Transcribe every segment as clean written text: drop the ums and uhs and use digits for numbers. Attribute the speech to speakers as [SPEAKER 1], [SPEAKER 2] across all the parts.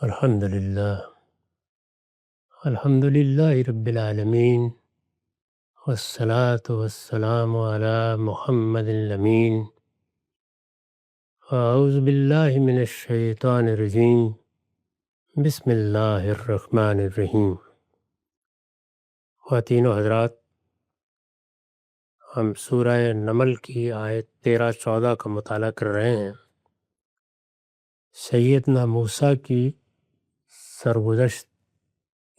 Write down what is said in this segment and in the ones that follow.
[SPEAKER 1] الحمد للہ رب العالمین، والصلاة والسلام علی محمد الامین۔ اعوذ باللہ من الشیطان الرجیم، بسم اللہ الرحمن الرحیم۔ خواتین و حضرات، ہم سورہ نمل کی آیت 13-14 کا مطالعہ کر رہے ہیں۔ سیدنا موسیٰ کی سرگزشت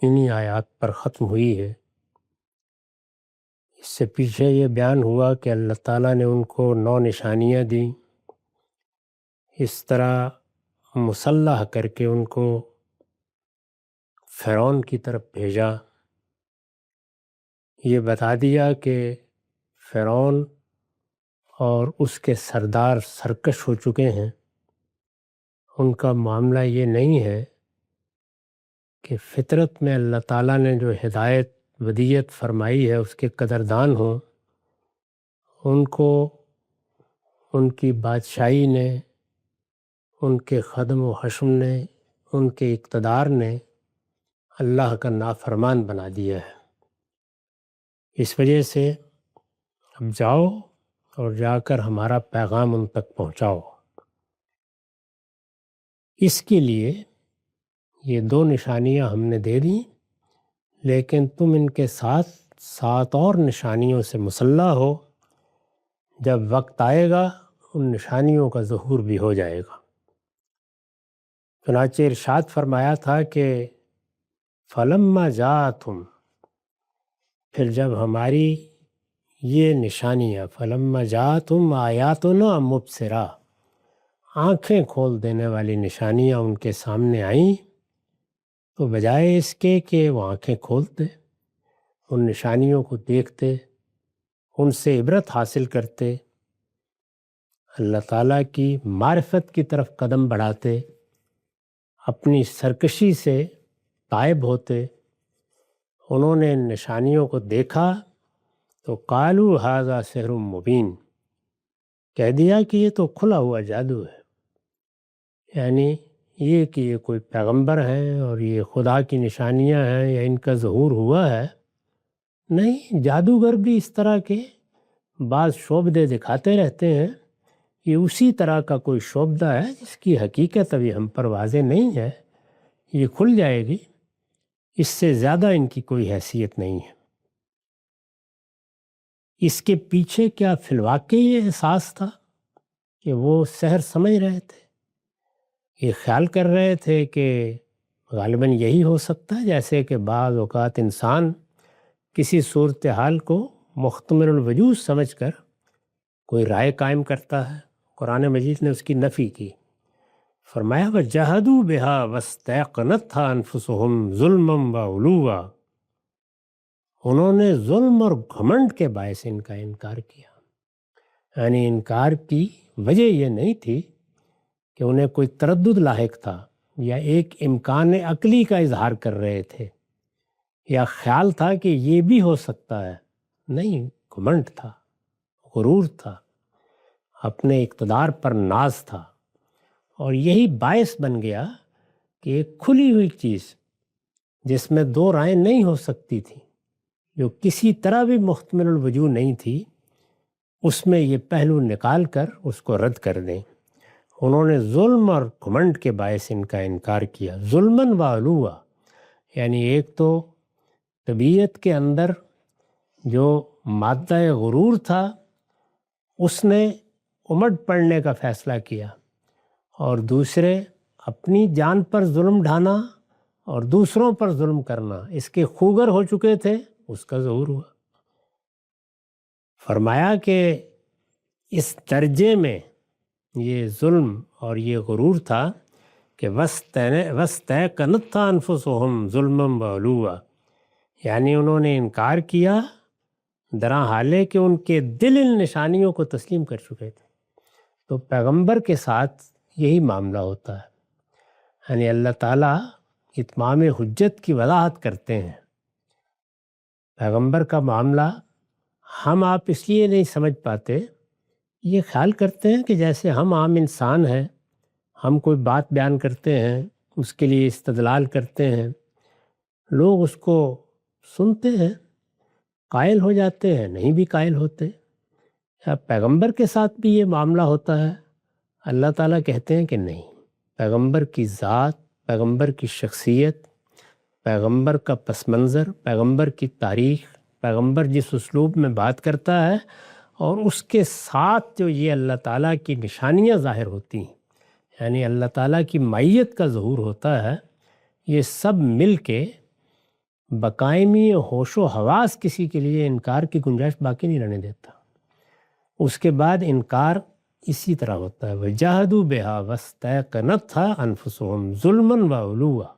[SPEAKER 1] انہی آیات پر ختم ہوئی ہے۔ اس سے پیچھے یہ بیان ہوا کہ اللہ تعالیٰ نے ان کو 9 نشانیاں دیں، اس طرح مسلح کر کے ان کو فرعون کی طرف بھیجا۔ یہ بتا دیا کہ فرعون اور اس کے سردار سرکش ہو چکے ہیں۔ ان کا معاملہ یہ نہیں ہے کہ فطرت میں اللہ تعالیٰ نے جو ہدایت ودیت فرمائی ہے اس کے قدردان ہوں۔ ان کو ان کی بادشاہی نے، ان کے خدم و حشم نے، ان کے اقتدار نے اللہ کا نافرمان بنا دیا ہے۔ اس وجہ سے اب جاؤ اور جا کر ہمارا پیغام ان تک پہنچاؤ۔ اس کے لیے یہ 2 نشانیاں ہم نے دے دیں، لیکن تم ان کے ساتھ 7 اور نشانیوں سے مسلح ہو۔ جب وقت آئے گا ان نشانیوں کا ظہور بھی ہو جائے گا۔ چنانچہ ارشاد فرمایا تھا کہ فَلَمَّا جَاءَتْهُمْ، پھر جب ہماری یہ نشانیاں فَلَمَّا جَاءَتْهُمْ آیَاتُنَا مُبْصِرَةً، آنکھیں کھول دینے والی نشانیاں ان کے سامنے آئیں، تو بجائے اس کے کہ وہ آنکھیں کھولتے، ان نشانیوں کو دیکھتے، ان سے عبرت حاصل کرتے، اللہ تعالیٰ کی معرفت کی طرف قدم بڑھاتے، اپنی سرکشی سے تائب ہوتے، انہوں نے ان نشانیوں کو دیکھا تو قالوا ھذا سحر مبین، کہہ دیا کہ یہ تو کھلا ہوا جادو ہے۔ یعنی یہ کہ یہ کوئی پیغمبر ہیں اور یہ خدا کی نشانیاں ہیں یا ان کا ظہور ہوا ہے، نہیں، جادوگر بھی اس طرح کے بعض شعبدے دکھاتے رہتے ہیں۔ یہ اسی طرح کا کوئی شعبدہ ہے جس کی حقیقت ابھی ہم پر واضح نہیں ہے، یہ کھل جائے گی، اس سے زیادہ ان کی کوئی حیثیت نہیں ہے۔ اس کے پیچھے کیا فی الواقع یہ احساس تھا کہ وہ سحر سمجھ رہے تھے، یہ خیال کر رہے تھے کہ غالباً یہی ہو سکتا ہے، جیسے کہ بعض اوقات انسان کسی صورتحال کو محتمل الوجود سمجھ کر کوئی رائے قائم کرتا ہے۔ قرآن مجید نے اس کی نفی کی، فرمایا وَجَحَدُوا بِهَا وَاسْتَيْقَنَتْهَا أَنفُسُهُمْ ظُلْمًا وَعُلُوًّا، انہوں نے ظلم اور گھمنڈ کے باعث ان کا انکار کیا۔ یعنی انکار کی وجہ یہ نہیں تھی کہ انہیں کوئی تردد لاحق تھا یا ایک امکان عقلی کا اظہار کر رہے تھے یا خیال تھا کہ یہ بھی ہو سکتا ہے، نہیں، گھمنڈ تھا، غرور تھا، اپنے اقتدار پر ناز تھا، اور یہی باعث بن گیا کہ ایک کھلی ہوئی چیز جس میں 2 رائے نہیں ہو سکتی تھی، جو کسی طرح بھی محتمل الوجود نہیں تھی، اس میں یہ پہلو نکال کر اس کو رد کر دیں۔ انہوں نے ظلم اور گھمنڈ کے باعث ان کا انکار کیا، ظلماً وعلوا، یعنی ایک تو طبیعت کے اندر جو مادہ غرور تھا اس نے امڈ پڑنے کا فیصلہ کیا، اور دوسرے اپنی جان پر ظلم ڈھانا اور دوسروں پر ظلم کرنا، اس کے خوگر ہو چکے تھے، اس کا ظہور ہوا۔ فرمایا کہ اس درجے میں یہ ظلم اور یہ غرور تھا کہ وَاسْتَيْقَنَتْهَا أَنفُسُهُمْ ظُلْمًا وَعُلُوًّا، یعنی انہوں نے انکار کیا درا حالے کہ ان کے دل ان نشانیوں کو تسلیم کر چکے تھے۔ تو پیغمبر کے ساتھ یہی معاملہ ہوتا ہے، یعنی اللہ تعالیٰ اتمام حجت کی وضاحت کرتے ہیں۔ پیغمبر کا معاملہ ہم آپ اس لیے نہیں سمجھ پاتے، یہ خیال کرتے ہیں کہ جیسے ہم عام انسان ہیں، ہم کوئی بات بیان کرتے ہیں، اس کے لیے استدلال کرتے ہیں، لوگ اس کو سنتے ہیں، قائل ہو جاتے ہیں، نہیں بھی قائل ہوتے۔ پیغمبر کے ساتھ بھی یہ معاملہ ہوتا ہے؟ اللہ تعالیٰ کہتے ہیں کہ نہیں، پیغمبر کی ذات، پیغمبر کی شخصیت، پیغمبر کا پس منظر، پیغمبر کی تاریخ، پیغمبر جس اسلوب میں بات کرتا ہے اور اس کے ساتھ جو یہ اللہ تعالیٰ کی نشانیاں ظاہر ہوتی ہیں، یعنی اللہ تعالیٰ کی معیت کا ظہور ہوتا ہے، یہ سب مل کے بقائمی ہوش و حواس کسی کے لیے انکار کی گنجائش باقی نہیں رہنے دیتا۔ اس کے بعد انکار اسی طرح ہوتا ہے، وَجَاهَدُوا بِهَا وَاسْتَيْقَنَتْهَا أَنفُسُهُمْ ظُلْمًا وَعُلُوًّا،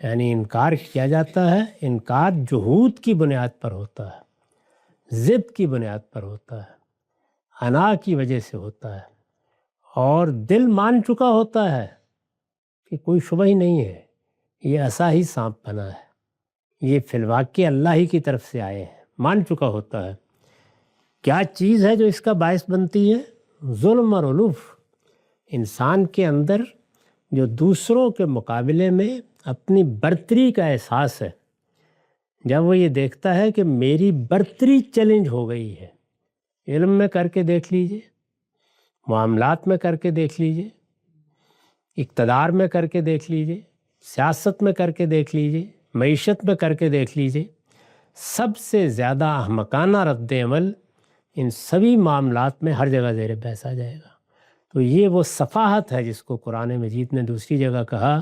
[SPEAKER 1] یعنی انکار کیا جاتا ہے، انکار جہود کی بنیاد پر ہوتا ہے، ضد کی بنیاد پر ہوتا ہے، انا کی وجہ سے ہوتا ہے، اور دل مان چکا ہوتا ہے کہ کوئی شبہ ہی نہیں ہے، یہ عصا ہی سانپ بنا ہے، یہ فی الواقع اللہ ہی کی طرف سے آئے ہیں، مان چکا ہوتا ہے۔ کیا چیز ہے جو اس کا باعث بنتی ہے؟ ظلم اور علوف، انسان کے اندر جو دوسروں کے مقابلے میں اپنی برتری کا احساس ہے، جب وہ یہ دیکھتا ہے کہ میری برتری چیلنج ہو گئی ہے، علم میں کر کے دیکھ لیجئے، معاملات میں کر کے دیکھ لیجئے، اقتدار میں کر کے دیکھ لیجئے، سیاست میں کر کے دیکھ لیجئے، معیشت میں کر کے دیکھ لیجئے، سب سے زیادہ احمقانہ رد عمل ان سبھی معاملات میں ہر جگہ زیر بحث آ جائے گا۔ تو یہ وہ صفاحت ہے جس کو قرآن مجید نے دوسری جگہ کہا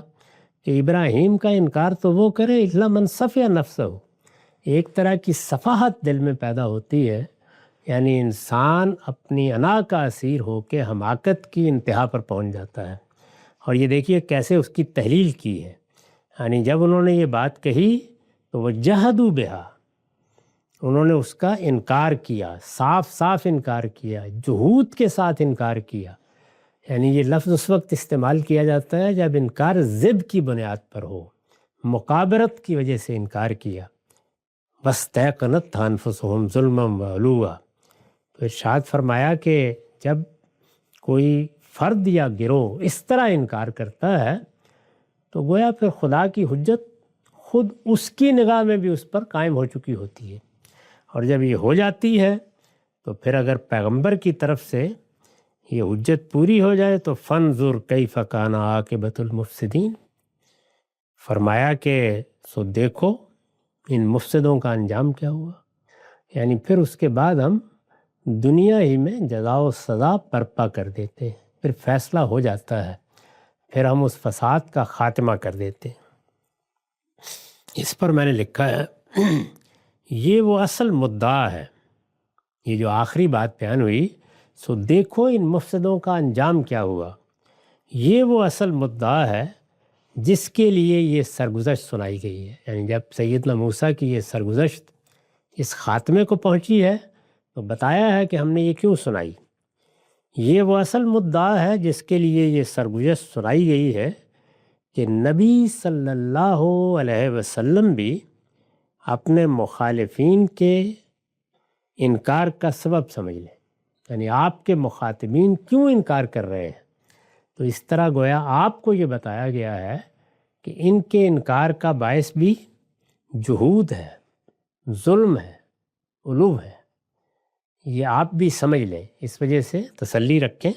[SPEAKER 1] کہ ابراہیم کا انکار تو وہ کرے الا من صفی نفسہ، ایک طرح کی صفاحت دل میں پیدا ہوتی ہے، یعنی انسان اپنی انا کا اسیر ہو کے حماقت کی انتہا پر پہنچ جاتا ہے۔ اور یہ دیکھیے کیسے اس کی تحلیل کی ہے، یعنی جب انہوں نے یہ بات کہی تو وہ جہدوا بہا، انہوں نے اس کا انکار کیا، صاف صاف انکار کیا، جہود کے ساتھ انکار کیا، یعنی یہ لفظ اس وقت استعمال کیا جاتا ہے جب انکار ضد کی بنیاد پر ہو، مقابرت کی وجہ سے انکار کیا۔ وَاسْتَيْقَنَتْهَا أَنفُسُهُمْ ظُلْمًا وَعُلُوًّا، تو ارشاد فرمایا کہ جب کوئی فرد یا گروہ اس طرح انکار کرتا ہے تو گویا پھر خدا کی حجت خود اس کی نگاہ میں بھی اس پر قائم ہو چکی ہوتی ہے، اور جب یہ ہو جاتی ہے تو پھر اگر پیغمبر کی طرف سے یہ حجت پوری ہو جائے تو فَانظُرْ كَيْفَ كَانَ عَاقِبَةُ الْمُفْسِدِينَ، فرمایا کہ سو دیکھو ان مفسدوں کا انجام کیا ہوا، یعنی پھر اس کے بعد ہم دنیا ہی میں جزا و سزا برپا کر دیتے ہیں، پھر فیصلہ ہو جاتا ہے، پھر ہم اس فساد کا خاتمہ کر دیتے ہیں۔ اس پر میں نے لکھا ہے یہ وہ اصل مدعا ہے، یہ جو آخری بات بیان ہوئی، سو دیکھو ان مفسدوں کا انجام کیا ہوا، یہ وہ اصل مدعا ہے جس کے لیے یہ سرگزشت سنائی گئی ہے۔ یعنی جب سیدنا موسیٰ کی یہ سرگزشت اس خاتمے کو پہنچی ہے تو بتایا ہے کہ ہم نے یہ کیوں سنائی، یہ وہ اصل مدعا ہے جس کے لیے یہ سرگزشت سنائی گئی ہے کہ نبی صلی اللہ علیہ وسلم بھی اپنے مخالفین کے انکار کا سبب سمجھ لیں، یعنی آپ کے مخاطبین کیوں انکار کر رہے ہیں، تو اس طرح گویا آپ کو یہ بتایا گیا ہے کہ ان کے انکار کا باعث بھی جہود ہے، ظلم ہے، علو ہے، یہ آپ بھی سمجھ لیں، اس وجہ سے تسلی رکھیں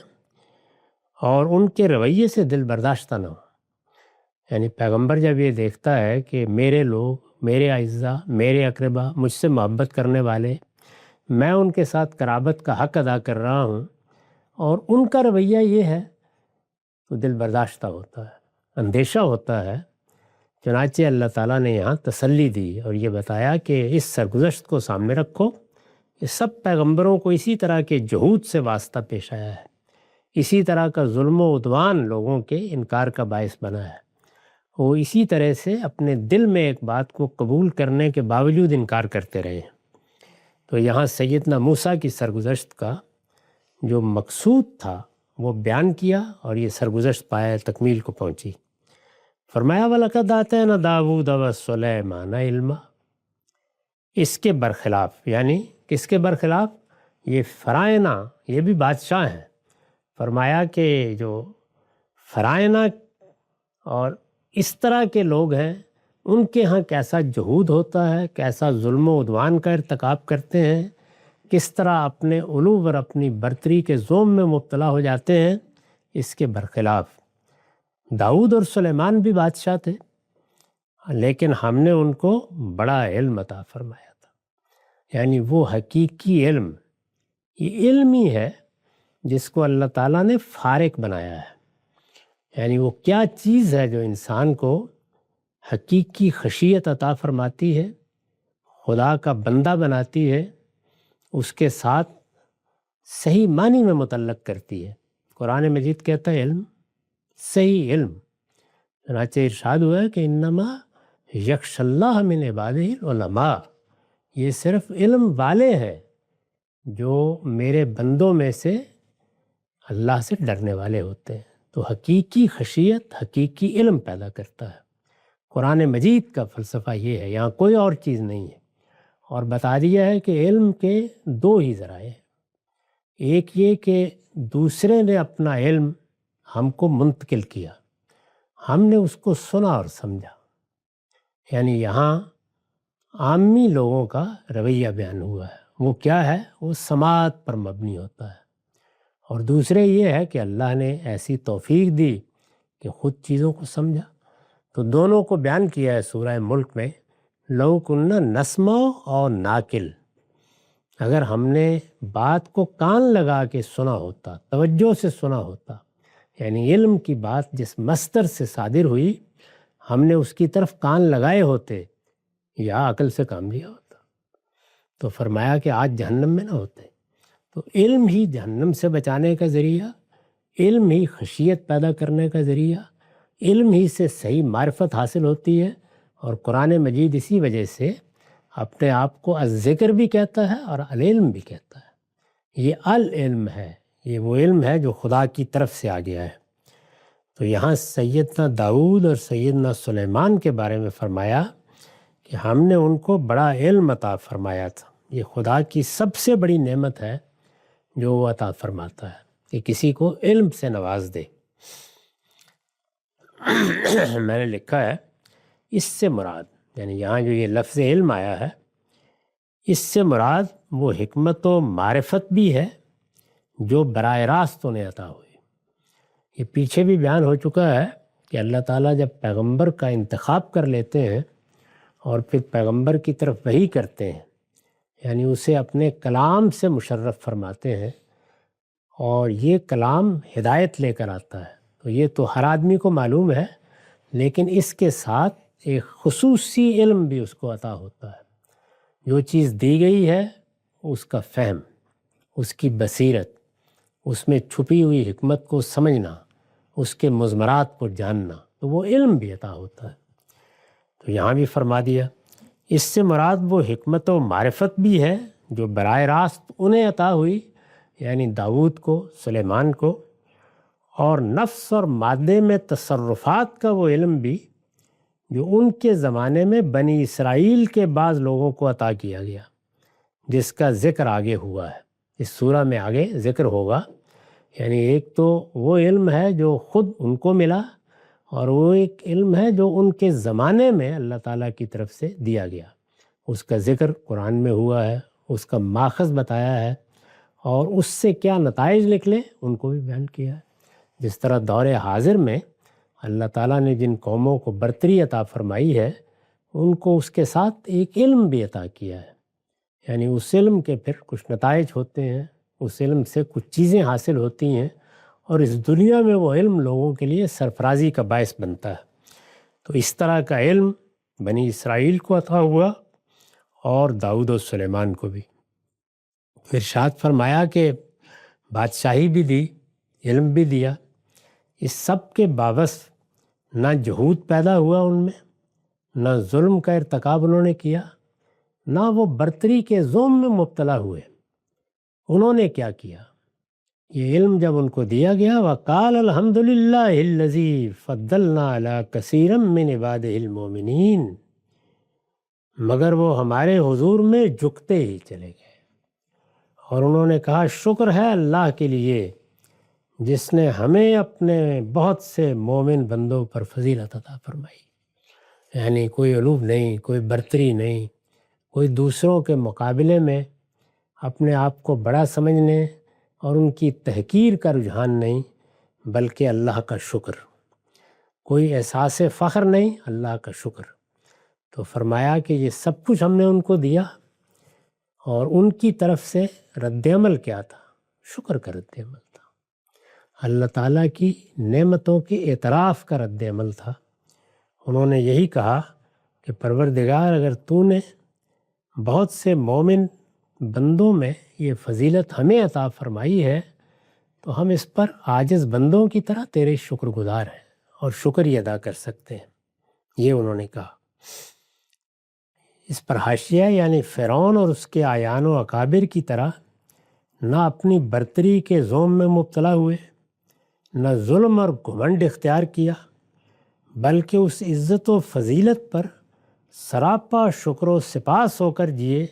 [SPEAKER 1] اور ان کے رویے سے دل برداشتہ نہ ہو۔ یعنی پیغمبر جب یہ دیکھتا ہے کہ میرے لوگ، میرے اعزاء، میرے اقربا، مجھ سے محبت کرنے والے، میں ان کے ساتھ قرابت کا حق ادا کر رہا ہوں اور ان کا رویہ یہ ہے تو دل برداشتہ ہوتا ہے، اندیشہ ہوتا ہے۔ چنانچہ اللہ تعالیٰ نے یہاں تسلی دی اور یہ بتایا کہ اس سرگزشت کو سامنے رکھو، یہ سب پیغمبروں کو اسی طرح کے جہود سے واسطہ پیش آیا ہے، اسی طرح کا ظلم و عدوان لوگوں کے انکار کا باعث بنا ہے، وہ اسی طرح سے اپنے دل میں ایک بات کو قبول کرنے کے باوجود انکار کرتے رہے ہیں۔ تو یہاں سیدنا موسیٰ کی سرگزشت کا جو مقصود تھا وہ بیان کیا اور یہ سرگزشت پائے تکمیل کو پہنچی۔ فرمایا وَلَقَدْ آتَيْنَا دَاوُودَ وَسُلَيْمَانَ عِلْمًا، اس کے برخلاف، یعنی کس کے برخلاف؟ یہ فرائنہ، یہ بھی بادشاہ ہیں۔ فرمایا کہ جو فرائنہ اور اس طرح کے لوگ ہیں، ان کے ہاں کیسا جہود ہوتا ہے، کیسا ظلم و عدوان کا ارتکاب کرتے ہیں، کس طرح اپنے علو اور اپنی برتری کے زوم میں مبتلا ہو جاتے ہیں۔ اس کے برخلاف داؤد اور سلیمان بھی بادشاہ تھے، لیکن ہم نے ان کو بڑا علم عطا فرمایا تھا۔ یعنی وہ حقیقی علم، یہ علم ہی ہے جس کو اللہ تعالیٰ نے فارق بنایا ہے۔ یعنی وہ کیا چیز ہے جو انسان کو حقیقی خشیت عطا فرماتی ہے، خدا کا بندہ بناتی ہے، اس کے ساتھ صحیح معنی میں متعلق کرتی ہے۔ قرآن مجید کہتا ہے علم، صحیح علم۔ چنانچہ ارشاد ہوا ہے کہ انما یخشی اللہ من عبادہ العلماء، یہ صرف علم والے ہیں جو میرے بندوں میں سے اللہ سے ڈرنے والے ہوتے ہیں۔ تو حقیقی خشیت حقیقی علم پیدا کرتا ہے۔ قرآن مجید کا فلسفہ یہ ہے، یہاں کوئی اور چیز نہیں ہے۔ اور بتا دیا ہے کہ علم کے دو ہی ذرائع ہیں، ایک یہ کہ دوسرے نے اپنا علم ہم کو منتقل کیا، ہم نے اس کو سنا اور سمجھا۔ یعنی یہاں عامی لوگوں کا رویہ بیان ہوا ہے، وہ کیا ہے؟ وہ سماعت پر مبنی ہوتا ہے۔ اور دوسرے یہ ہے کہ اللہ نے ایسی توفیق دی کہ خود چیزوں کو سمجھا۔ تو دونوں کو بیان کیا ہے سورہ ملک میں، لو کننا نسمع اور ناقل، اگر ہم نے بات کو کان لگا کے سنا ہوتا، توجہ سے سنا ہوتا، یعنی علم کی بات جس مصدر سے صادر ہوئی ہم نے اس کی طرف کان لگائے ہوتے یا عقل سے کام لیا ہوتا، تو فرمایا کہ آج جہنم میں نہ ہوتے۔ تو علم ہی جہنم سے بچانے کا ذریعہ، علم ہی خشیت پیدا کرنے کا ذریعہ، علم ہی سے صحیح معرفت حاصل ہوتی ہے۔ اور قرآن مجید اسی وجہ سے اپنے آپ کو الذکر بھی کہتا ہے اور العلم بھی کہتا ہے۔ یہ العلم ہے، یہ وہ علم ہے جو خدا کی طرف سے آ گیا ہے۔ تو یہاں سیدنا داؤد اور سیدنا سلیمان کے بارے میں فرمایا کہ ہم نے ان کو بڑا علم عطا فرمایا تھا۔ یہ خدا کی سب سے بڑی نعمت ہے جو وہ عطا فرماتا ہے کہ کسی کو علم سے نواز دے۔ میں نے لکھا ہے اس سے مراد، یعنی یہاں جو یہ لفظ علم آیا ہے، اس سے مراد وہ حکمت و معرفت بھی ہے جو براہ راست انہیں عطا ہوئی۔ یہ پیچھے بھی بیان ہو چکا ہے کہ اللہ تعالیٰ جب پیغمبر کا انتخاب کر لیتے ہیں اور پھر پیغمبر کی طرف وحی کرتے ہیں، یعنی اسے اپنے کلام سے مشرف فرماتے ہیں، اور یہ کلام ہدایت لے کر آتا ہے، تو یہ تو ہر آدمی کو معلوم ہے، لیکن اس کے ساتھ ایک خصوصی علم بھی اس کو عطا ہوتا ہے۔ جو چیز دی گئی ہے اس کا فہم، اس کی بصیرت، اس میں چھپی ہوئی حکمت کو سمجھنا، اس کے مضمرات کو جاننا، تو وہ علم بھی عطا ہوتا ہے۔ تو یہاں بھی فرما دیا اس سے مراد وہ حکمت و معرفت بھی ہے جو براہ راست انہیں عطا ہوئی، یعنی داؤد کو، سلیمان کو، اور نفس اور مادے میں تصرفات کا وہ علم بھی جو ان کے زمانے میں بنی اسرائیل کے بعض لوگوں کو عطا کیا گیا، جس کا ذکر آگے ہوا ہے، اس سورہ میں آگے ذکر ہوگا۔ یعنی ایک تو وہ علم ہے جو خود ان کو ملا، اور وہ ایک علم ہے جو ان کے زمانے میں اللہ تعالیٰ کی طرف سے دیا گیا، اس کا ذکر قرآن میں ہوا ہے، اس کا ماخذ بتایا ہے، اور اس سے کیا نتائج نکلے ان کو بھی بیان کیا ہے۔ جس طرح دور حاضر میں اللہ تعالیٰ نے جن قوموں کو برتری عطا فرمائی ہے، ان کو اس کے ساتھ ایک علم بھی عطا کیا ہے، یعنی اس علم کے پھر کچھ نتائج ہوتے ہیں، اس علم سے کچھ چیزیں حاصل ہوتی ہیں، اور اس دنیا میں وہ علم لوگوں کے لیے سرفرازی کا باعث بنتا ہے۔ تو اس طرح کا علم بنی اسرائیل کو عطا ہوا اور داؤد و سلیمان کو بھی۔ پھر ارشاد فرمایا کہ بادشاہی بھی دی، علم بھی دیا، اس سب کے باوجود نہ جہود پیدا ہوا ان میں، نہ ظلم کا ارتکاب انہوں نے کیا، نہ وہ برتری کے زوم میں مبتلا ہوئے۔ انہوں نے کیا کیا؟ یہ علم جب ان کو دیا گیا، وَقَالَ الْحَمْدُ لِلَّهِ الَّذِي فَضَّلْنَا عَلَىٰ كَثِيرٍ مِّنْ عِبَادِهِ الْمُؤْمِنِينَ، مگر وہ ہمارے حضور میں جھکتے ہی چلے گئے، اور انہوں نے کہا شکر ہے اللہ کے لیے جس نے ہمیں اپنے بہت سے مومن بندوں پر فضیلت عطا فرمائی، یعنی کوئی علوم نہیں، کوئی برتری نہیں، کوئی دوسروں کے مقابلے میں اپنے آپ کو بڑا سمجھنے اور ان کی تحقیر کا رجحان نہیں، بلکہ اللہ کا شکر، کوئی احساس فخر نہیں، اللہ کا شکر۔ تو فرمایا کہ یہ سب کچھ ہم نے ان کو دیا، اور ان کی طرف سے رد عمل کیا تھا؟ شکر کا رد عمل تھا، اللہ تعالیٰ کی نعمتوں کے اعتراف کا رد عمل تھا۔ انہوں نے یہی کہا کہ پروردگار، اگر تو نے بہت سے مومن بندوں میں یہ فضیلت ہمیں عطا فرمائی ہے تو ہم اس پر عاجز بندوں کی طرح تیرے شکر گزار ہیں اور شکر ہی ادا کر سکتے ہیں، یہ انہوں نے کہا۔ اس پر حاشیہ یعنی فرعون اور اس کے اعیان و اکابر کی طرح نہ اپنی برتری کے زوم میں مبتلا ہوئے، نہ ظلم اور گھمنڈ اختیار کیا، بلکہ اس عزت و فضیلت پر سراپا شکر و سپاس ہو کر جیے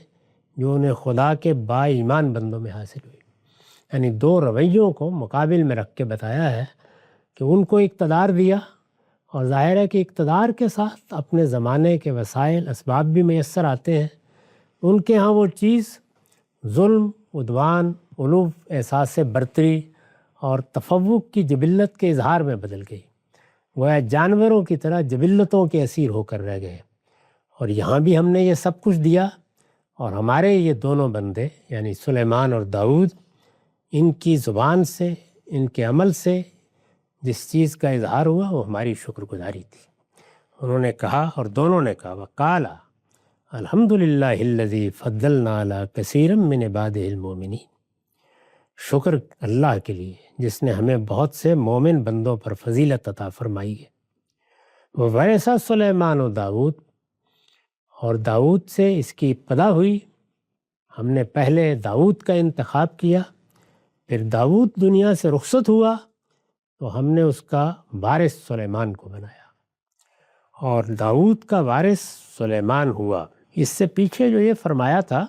[SPEAKER 1] جو انہیں خدا کے با ایمان بندوں میں حاصل ہوئی۔ یعنی دو رویوں کو مقابل میں رکھ کے بتایا ہے کہ ان کو اقتدار دیا، اور ظاہر ہے کہ اقتدار کے ساتھ اپنے زمانے کے وسائل اسباب بھی میسر آتے ہیں، ان کے ہاں وہ چیز ظلم، عدوان، علو، احساس برتری اور تفوق کی جبلت کے اظہار میں بدل گئی، گویا جانوروں کی طرح جبلتوں کے اسیر ہو کر رہ گئے۔ اور یہاں بھی ہم نے یہ سب کچھ دیا، اور ہمارے یہ دونوں بندے یعنی سلیمان اور داؤد، ان کی زبان سے، ان کے عمل سے جس چیز کا اظہار ہوا وہ ہماری شکر گزاری تھی۔ انہوں نے کہا، اور دونوں نے کہا، وَقَالَ الْحَمْدُلِلَّهِ الَّذِي فَضَّلْنَا عَلَىٰ كَثِيرٍ مِّنْ عِبَادِهِ الْمُؤْمِنِينَ۔ شکر اللہ کے لیے جس نے ہمیں بہت سے مومن بندوں پر فضیلت عطا فرمائی ہے۔ وَوَرِثَ سلیمان و داؤد، اور داؤد سے اس کی ابتدا ہوئی، ہم نے پہلے داؤد کا انتخاب کیا، پھر داؤد دنیا سے رخصت ہوا تو ہم نے اس کا وارث سلیمان کو بنایا، اور داؤد کا وارث سلیمان ہوا۔ اس سے پیچھے جو یہ فرمایا تھا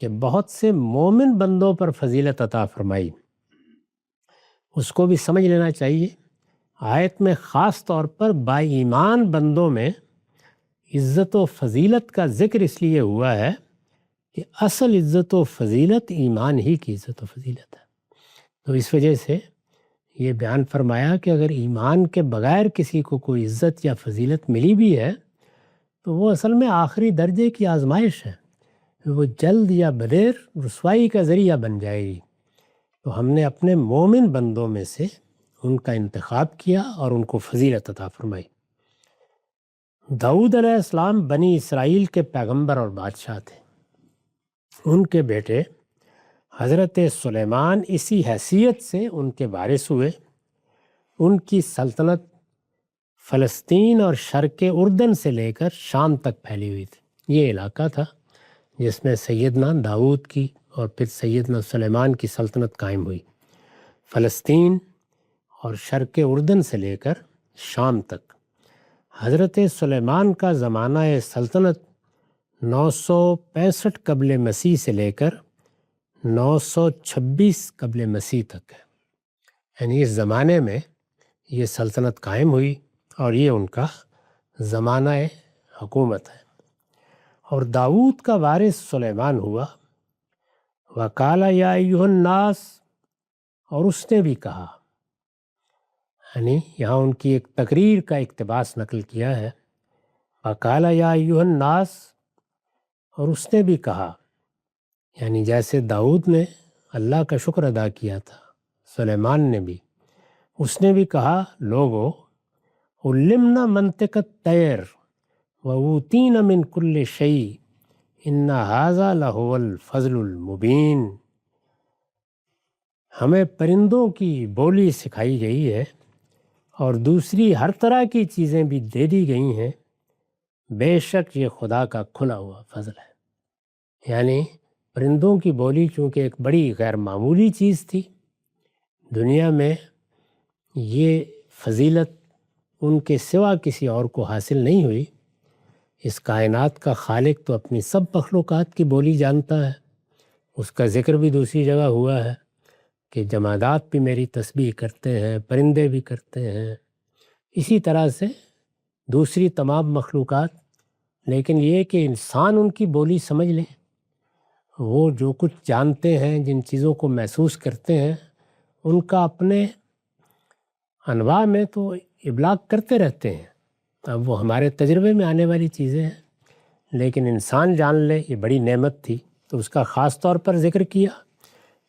[SPEAKER 1] کہ بہت سے مومن بندوں پر فضیلت عطا فرمائی، اس کو بھی سمجھ لینا چاہیے۔ آیت میں خاص طور پر با ایمان بندوں میں عزت و فضیلت کا ذکر اس لیے ہوا ہے کہ اصل عزت و فضیلت ایمان ہی کی عزت و فضیلت ہے۔ تو اس وجہ سے یہ بیان فرمایا کہ اگر ایمان کے بغیر کسی کو کوئی عزت یا فضیلت ملی بھی ہے تو وہ اصل میں آخری درجے کی آزمائش ہے، وہ جلد یا بدیر رسوائی کا ذریعہ بن جائے گی۔ تو ہم نے اپنے مومن بندوں میں سے ان کا انتخاب کیا اور ان کو فضیلت عطا فرمائی۔ داؤد علیہ السلام بنی اسرائیل کے پیغمبر اور بادشاہ تھے۔ ان کے بیٹے حضرت سلیمان اسی حیثیت سے ان کے وارث ہوئے۔ ان کی سلطنت فلسطین اور شرق اردن سے لے کر شام تک پھیلی ہوئی تھی۔ یہ علاقہ تھا جس میں سیدنا داؤد کی اور پھر سیدنا سلیمان کی سلطنت قائم ہوئی۔ فلسطین اور شرق اردن سے لے کر شام تک۔ حضرت سلیمان کا زمانہ سلطنت 965 قبل مسیح سے لے کر 926 قبل مسیح تک ہے، یعنی اس زمانے میں یہ سلطنت قائم ہوئی اور یہ ان کا زمانہ حکومت ہے۔ اور داؤد کا وارث سلیمان ہوا۔ وَقَالَ يَا أَيُّهَا النَّاسِ، اور اس نے بھی کہا، یعنی یہاں ان کی ایک تقریر کا اقتباس نقل کیا ہے۔ وَقَالَ يَا أَيُّهَا النَّاسِ، اور اس نے بھی کہا، یعنی جیسے داؤد نے اللہ کا شکر ادا کیا تھا، سلیمان نے بھی، اس نے بھی کہا، لوگو علمنا منطق الطیر وَأُوتِينَا مِن كُلِّ شَيْءٍ إِنَّ هَذَا لَهُوَ الْفَضْلُ الْمُبِينُ۔ ہمیں پرندوں کی بولی سکھائی گئی ہے اور دوسری ہر طرح کی چیزیں بھی دے دی گئی ہیں، بے شک یہ خدا کا کھلا ہوا فضل ہے۔ یعنی پرندوں کی بولی چونکہ ایک بڑی غیر معمولی چیز تھی، دنیا میں یہ فضیلت ان کے سوا کسی اور کو حاصل نہیں ہوئی۔ اس کائنات کا خالق تو اپنی سب مخلوقات کی بولی جانتا ہے، اس کا ذکر بھی دوسری جگہ ہوا ہے۔ کہ جمادات بھی میری تسبیح کرتے ہیں، پرندے بھی کرتے ہیں، اسی طرح سے دوسری تمام مخلوقات، لیکن یہ کہ انسان ان کی بولی سمجھ لے، وہ جو کچھ جانتے ہیں، جن چیزوں کو محسوس کرتے ہیں، ان کا اپنے انواع میں تو ابلاغ کرتے رہتے ہیں، اب وہ ہمارے تجربے میں آنے والی چیزیں ہیں، لیکن انسان جان لے یہ بڑی نعمت تھی تو اس کا خاص طور پر ذکر کیا،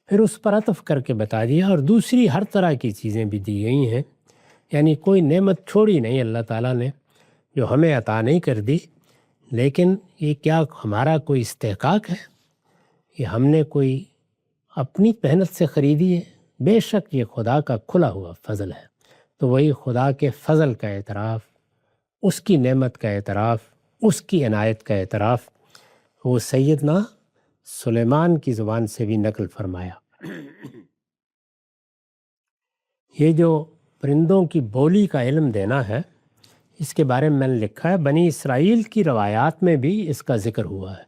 [SPEAKER 1] پھر اس پر عطف کر کے بتا دیا، اور دوسری ہر طرح کی چیزیں بھی دی گئی ہیں، یعنی کوئی نعمت چھوڑی نہیں اللہ تعالیٰ نے جو ہمیں عطا نہیں کر دی، لیکن یہ کیا ہمارا کوئی استحقاق ہے؟ یہ ہم نے کوئی اپنی محنت سے خریدی ہے؟ بے شک یہ خدا کا کھلا ہوا فضل ہے۔ تو وہی خدا کے فضل کا اعتراف، اس کی نعمت کا اعتراف، اس کی عنایت کا اعتراف وہ سیدنا سلیمان کی زبان سے بھی نقل فرمایا۔ یہ جو پرندوں کی بولی کا علم دینا ہے، اس کے بارے میں نے لکھا ہے، بنی اسرائیل کی روایات میں بھی اس کا ذکر ہوا ہے۔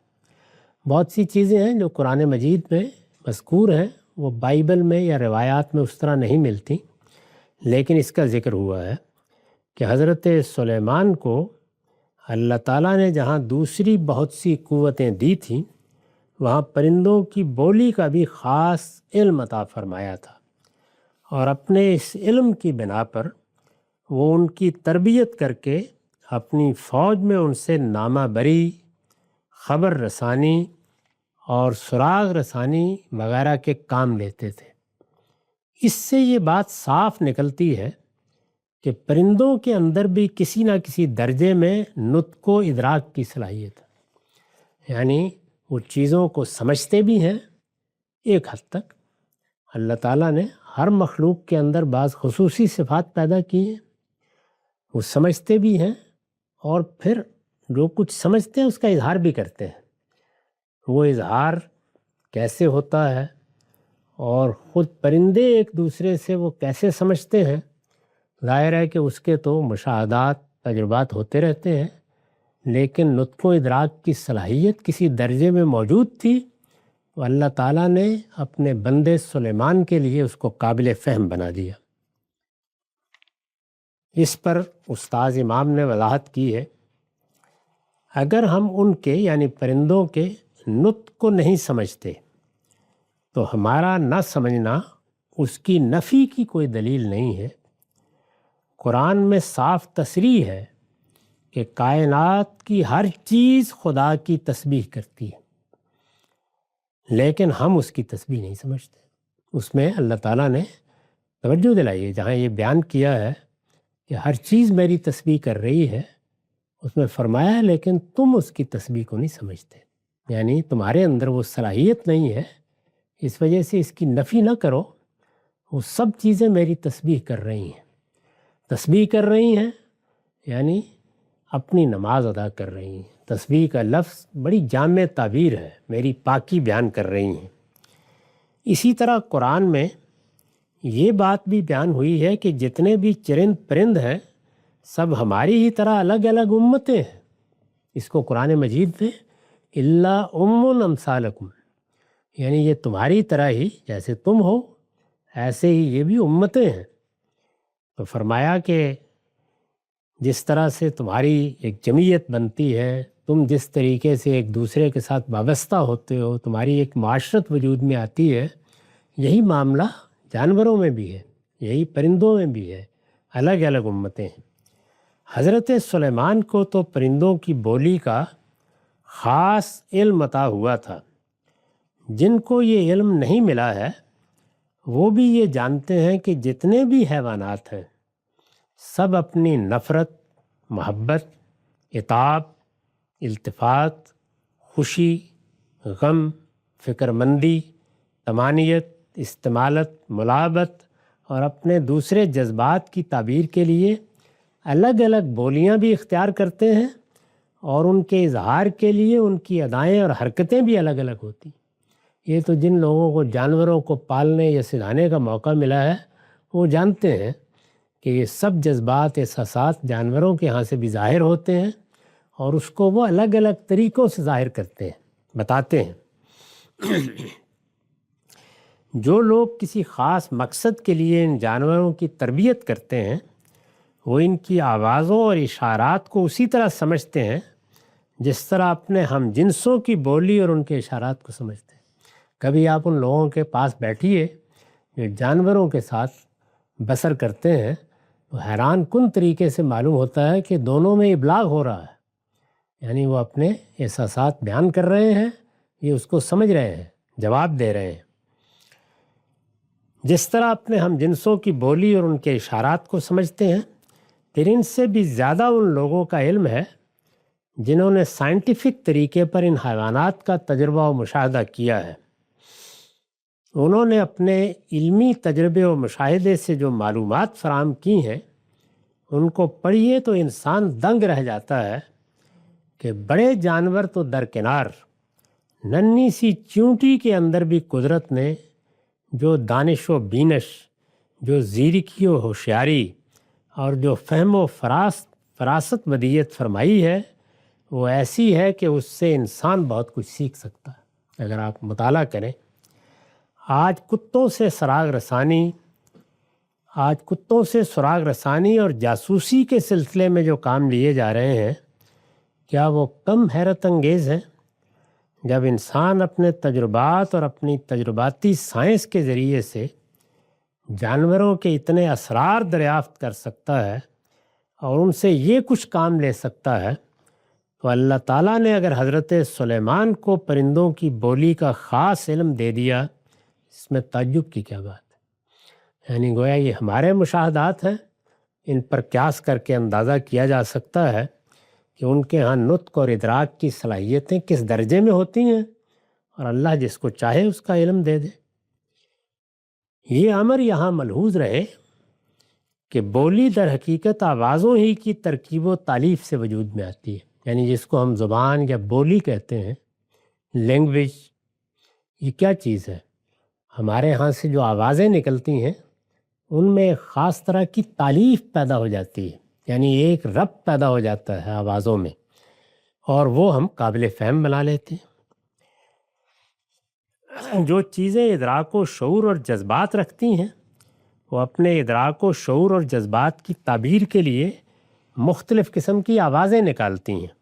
[SPEAKER 1] بہت سی چیزیں ہیں جو قرآن مجید میں مذکور ہیں، وہ بائبل میں یا روایات میں اس طرح نہیں ملتی، لیکن اس کا ذکر ہوا ہے کہ حضرت سلیمان کو اللہ تعالیٰ نے جہاں دوسری بہت سی قوتیں دی تھیں، وہاں پرندوں کی بولی کا بھی خاص علم عطا فرمایا تھا، اور اپنے اس علم کی بنا پر وہ ان کی تربیت کر کے اپنی فوج میں ان سے نامہ بری، خبر رسانی اور سراغ رسانی وغیرہ کے کام لیتے تھے۔ اس سے یہ بات صاف نکلتی ہے کہ پرندوں کے اندر بھی کسی نہ کسی درجے میں نطق و ادراک کی صلاحیت ہے، یعنی وہ چیزوں کو سمجھتے بھی ہیں ایک حد تک۔ اللہ تعالیٰ نے ہر مخلوق کے اندر بعض خصوصی صفات پیدا کی ہیں، وہ سمجھتے بھی ہیں، اور پھر جو کچھ سمجھتے ہیں اس کا اظہار بھی کرتے ہیں۔ وہ اظہار کیسے ہوتا ہے اور خود پرندے ایک دوسرے سے وہ کیسے سمجھتے ہیں، ظاہر ہے کہ اس کے تو مشاہدات، تجربات ہوتے رہتے ہیں، لیکن نطق و ادراک کی صلاحیت کسی درجے میں موجود تھی، تو اللہ تعالیٰ نے اپنے بندے سلیمان کے لیے اس کو قابل فہم بنا دیا۔ اس پر استاذ امام نے وضاحت کی ہے، اگر ہم ان کے یعنی پرندوں کے نطق کو نہیں سمجھتے تو ہمارا نہ سمجھنا اس کی نفی کی کوئی دلیل نہیں ہے۔ قرآن میں صاف تصریح ہے کہ کائنات کی ہر چیز خدا کی تسبیح کرتی ہے، لیکن ہم اس کی تسبیح نہیں سمجھتے۔ اس میں اللہ تعالیٰ نے توجہ دلائی ہے، جہاں یہ بیان کیا ہے کہ ہر چیز میری تسبیح کر رہی ہے، اس میں فرمایا ہے لیکن تم اس کی تسبیح کو نہیں سمجھتے، یعنی تمہارے اندر وہ صلاحیت نہیں ہے، اس وجہ سے اس کی نفی نہ کرو۔ وہ سب چیزیں میری تسبیح کر رہی ہیں، تسبیح کر رہی ہیں یعنی اپنی نماز ادا کر رہی ہیں۔ تسبیح کا لفظ بڑی جامع تعبیر ہے، میری پاکی بیان کر رہی ہیں۔ اسی طرح قرآن میں یہ بات بھی بیان ہوئی ہے کہ جتنے بھی چرند پرند ہیں سب ہماری ہی طرح الگ الگ امتیں ہیں۔ اس کو قرآن مجید میں الا امثالکم، یعنی یہ تمہاری طرح ہی جیسے تم ہو ایسے ہی یہ بھی امتیں ہیں۔ تو فرمایا کہ جس طرح سے تمہاری ایک جمعیت بنتی ہے، تم جس طریقے سے ایک دوسرے کے ساتھ وابستہ ہوتے ہو، تمہاری ایک معاشرت وجود میں آتی ہے، یہی معاملہ جانوروں میں بھی ہے، یہی پرندوں میں بھی ہے، الگ الگ امتیں ہیں۔ حضرت سلیمان کو تو پرندوں کی بولی کا خاص علم عطا ہوا تھا۔ جن کو یہ علم نہیں ملا ہے وہ بھی یہ جانتے ہیں کہ جتنے بھی حیوانات ہیں سب اپنی نفرت، محبت، عتاب، التفات، خوشی، غم، فکر مندی، طمانیت، استمالت، ملاعبت اور اپنے دوسرے جذبات کی تعبیر کے لیے الگ الگ بولیاں بھی اختیار کرتے ہیں، اور ان کے اظہار کے لیے ان کی ادائیں اور حرکتیں بھی الگ الگ ہوتی ہیں۔ یہ تو جن لوگوں کو جانوروں کو پالنے یا سکھانے کا موقع ملا ہے وہ جانتے ہیں کہ یہ سب جذبات، احساسات جانوروں کے ہاں سے بھی ظاہر ہوتے ہیں، اور اس کو وہ الگ الگ طریقوں سے ظاہر کرتے ہیں، بتاتے ہیں۔ جو لوگ کسی خاص مقصد کے لیے ان جانوروں کی تربیت کرتے ہیں وہ ان کی آوازوں اور اشارات کو اسی طرح سمجھتے ہیں جس طرح اپنے ہم جنسوں کی بولی اور ان کے اشارات کو سمجھتے ہیں۔ کبھی آپ ان لوگوں کے پاس بیٹھیے جو جانوروں کے ساتھ بسر کرتے ہیں تو حیران کن طریقے سے معلوم ہوتا ہے کہ دونوں میں ابلاغ ہو رہا ہے، یعنی وہ اپنے احساسات بیان کر رہے ہیں، یہ اس کو سمجھ رہے ہیں، جواب دے رہے ہیں۔ جس طرح اپنے ہم جنسوں کی بولی اور ان کے اشارات کو سمجھتے ہیں، پھر ان سے بھی زیادہ ان لوگوں کا علم ہے جنہوں نے سائنٹیفک طریقے پر ان حیوانات کا تجربہ و مشاہدہ کیا ہے۔ انہوں نے اپنے علمی تجربے و مشاہدے سے جو معلومات فراہم کی ہیں ان کو پڑھیے تو انسان دنگ رہ جاتا ہے کہ بڑے جانور تو درکنار، ننھی سی چیونٹی کے اندر بھی قدرت نے جو دانش و بینش، جو زیرکی و ہوشیاری اور جو فہم و فراست ودیت فرمائی ہے وہ ایسی ہے کہ اس سے انسان بہت کچھ سیکھ سکتا ہے۔ اگر آپ مطالعہ کریں، آج کتوں سے سراغ رسانی اور جاسوسی کے سلسلے میں جو کام لیے جا رہے ہیں، کیا وہ کم حیرت انگیز ہیں؟ جب انسان اپنے تجربات اور اپنی تجرباتی سائنس کے ذریعے سے جانوروں کے اتنے اسرار دریافت کر سکتا ہے اور ان سے یہ کچھ کام لے سکتا ہے، تو اللہ تعالیٰ نے اگر حضرت سلیمان کو پرندوں کی بولی کا خاص علم دے دیا، اس میں تعجب کی کیا بات ہے؟ یعنی گویا یہ ہمارے مشاہدات ہیں، ان پر قیاس کر کے اندازہ کیا جا سکتا ہے کہ ان کے ہاں نطق اور ادراک کی صلاحیتیں کس درجے میں ہوتی ہیں، اور اللہ جس کو چاہے اس کا علم دے دے۔ یہ امر یہاں ملحوظ رہے کہ بولی در حقیقت آوازوں ہی کی ترکیب و تالیف سے وجود میں آتی ہے، یعنی جس کو ہم زبان یا بولی کہتے ہیں، لینگویج، یہ کیا چیز ہے؟ ہمارے ہاں سے جو آوازیں نکلتی ہیں ان میں ایک خاص طرح کی تالیف پیدا ہو جاتی ہے، یعنی ایک ربط پیدا ہو جاتا ہے آوازوں میں، اور وہ ہم قابل فہم بنا لیتے ہیں۔ جو چیزیں ادراک و شعور اور جذبات رکھتی ہیں وہ اپنے ادراک و شعور اور جذبات کی تعبیر کے لیے مختلف قسم کی آوازیں نکالتی ہیں،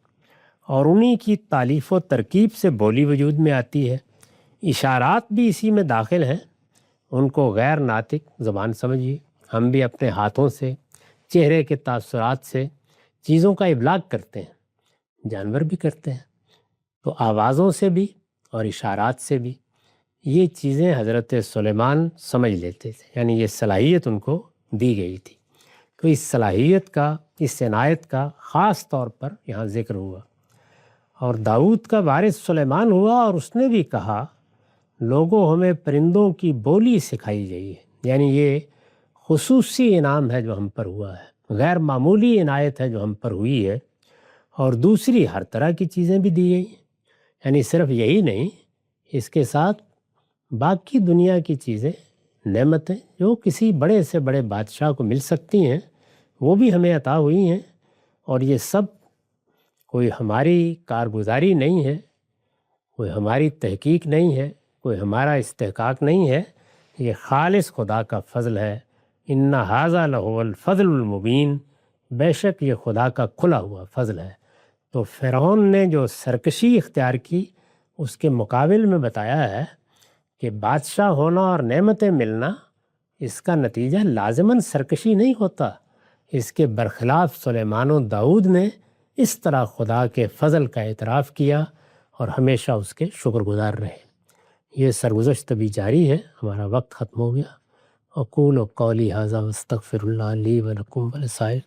[SPEAKER 1] اور انہی کی تالیف و ترکیب سے بولی وجود میں آتی ہے۔ اشارات بھی اسی میں داخل ہیں، ان کو غیر ناطق زبان سمجھیے۔ ہم بھی اپنے ہاتھوں سے، چہرے کے تاثرات سے چیزوں کا ابلاغ کرتے ہیں، جانور بھی کرتے ہیں، تو آوازوں سے بھی اور اشارات سے بھی یہ چیزیں حضرت سلیمان سمجھ لیتے تھے، یعنی یہ صلاحیت ان کو دی گئی تھی۔ تو اس صلاحیت کا، اس عنایت کا خاص طور پر یہاں ذکر ہوا، اور داؤد کا وارث سلیمان ہوا اور اس نے بھی کہا، لوگوں ہمیں پرندوں کی بولی سکھائی گئی ہے، یعنی یہ خصوصی انعام ہے جو ہم پر ہوا ہے، غیر معمولی عنایت ہے جو ہم پر ہوئی ہے، اور دوسری ہر طرح کی چیزیں بھی دی گئی ہیں، یعنی صرف یہی نہیں، اس کے ساتھ باقی دنیا کی چیزیں، نعمتیں جو کسی بڑے سے بڑے بادشاہ کو مل سکتی ہیں وہ بھی ہمیں عطا ہوئی ہیں، اور یہ سب کوئی ہماری کارگزاری نہیں ہے، کوئی ہماری تحقیق نہیں ہے، کوئی ہمارا استحقاق نہیں ہے، یہ خالص خدا کا فضل ہے۔ ان ھذا لہو الفضل المبین، بے شک یہ خدا کا کھلا ہوا فضل ہے۔ تو فرعون نے جو سرکشی اختیار کی اس کے مقابل میں بتایا ہے کہ بادشاہ ہونا اور نعمتیں ملنا اس کا نتیجہ لازماً سرکشی نہیں ہوتا، اس کے برخلاف سلیمان و داؤد نے اس طرح خدا کے فضل کا اعتراف کیا اور ہمیشہ اس کے شکر گزار رہے۔ یہ سرگزشت بھی جاری ہے، ہمارا وقت ختم ہو گیا۔ اقول قولی ھذا واستغفر اللہ لی ولکم ولسائر